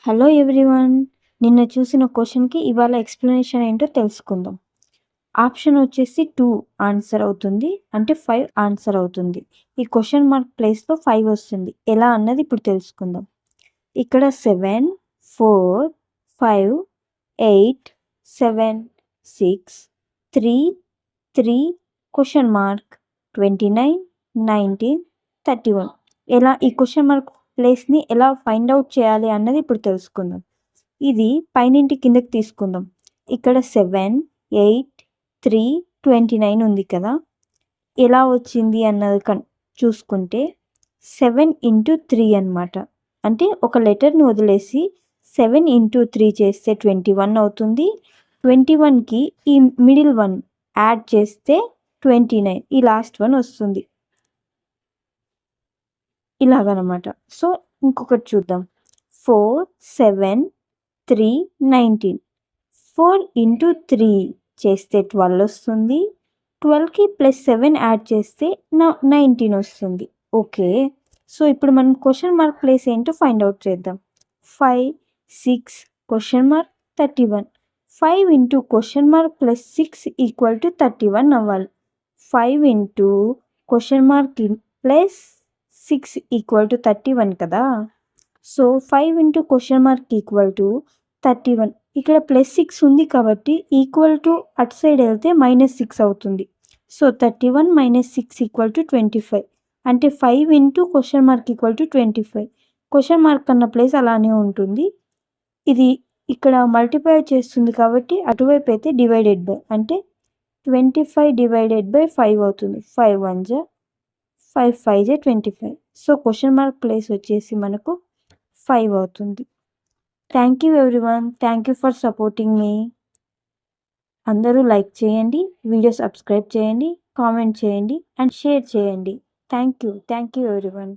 Hello everyone. నిన్న చూసిన క్వశ్చన్కి ఇవాళ ఎక్స్ప్లెనేషన్ ఏంటో తెలుసుకుందాం. ఆప్షన్ వచ్చేసి 2 ఆన్సర్ అవుతుంది, అంటే 5 ఆన్సర్ అవుతుంది. ఈ క్వశ్చన్ మార్క్ ప్లేస్లో 5 వస్తుంది. ఎలా అన్నది ఇప్పుడు తెలుసుకుందాం. ఇక్కడ 7, 4, 5, 8, 7, 6, 3, 3, క్వశ్చన్ మార్క్ 29, 19, 31. ఎలా ఈ క్వశ్చన్ మార్క్ ప్లేస్ని ఎలా ఫైండ్ అవుట్ చేయాలి అన్నది ఇప్పుడు తెలుసుకుందాం. ఇది పైనింటి కిందకి తీసుకుందాం. ఇక్కడ 7, 8, 3, 29 ఉంది కదా. ఎలా వచ్చింది అన్నది చూసుకుంటే 7 into 3 అన్నమాట. అంటే ఒక లెటర్ని వదిలేసి 7 into 3 చేస్తే 21 అవుతుంది. 21కి ఈ మిడిల్ వన్ యాడ్ చేస్తే 29, ఈ లాస్ట్ వన్ వస్తుంది. ఇలాగనమాట. సో ఇంకొకటి చూద్దాం. 4, 7, 3, 19. 4 into 3 చేస్తే 12 వస్తుంది. 12కి +7 యాడ్ చేస్తే 19 వస్తుంది. ఓకే. సో ఇప్పుడు మనం క్వశ్చన్ మార్క్ ప్లేస్ ఏంటో ఫైండ్ అవుట్ చేద్దాం. 5, 6, question mark 31. 5 into question mark +6 equal to 31 అవ్వాలి. 5 into question mark +6 equal to 31 కదా. So 5 into question mark equal to 31. ఇక్కడ +6 ఉంది కాబట్టి ఈక్వల్ టు అటు సైడ్ వెళ్తే -6 అవుతుంది. So 31 - 6 equal to 25. అంటే 5 into question mark equal to 25. Question mark అన్న ప్లేస్ అలానే ఉంటుంది. ఇది ఇక్కడ మల్టిప్లై చేస్తుంది కాబట్టి అటువైపు అయితే డివైడెడ్ బై, అంటే 25 డివైడెడ్ బై 5 అవుతుంది. 5 1 జా 5 5 జా 25. సో క్వశ్చన్ మార్క్ ప్లేస్ వచ్చేసి మనకు 5 అవుతుంది. Thank you everyone. Thank you for supporting me. అందరూ లైక్ చేయండి, వీడియో సబ్స్క్రైబ్ చేయండి, కామెంట్ చేయండి అండ్ షేర్ చేయండి. Thank you everyone.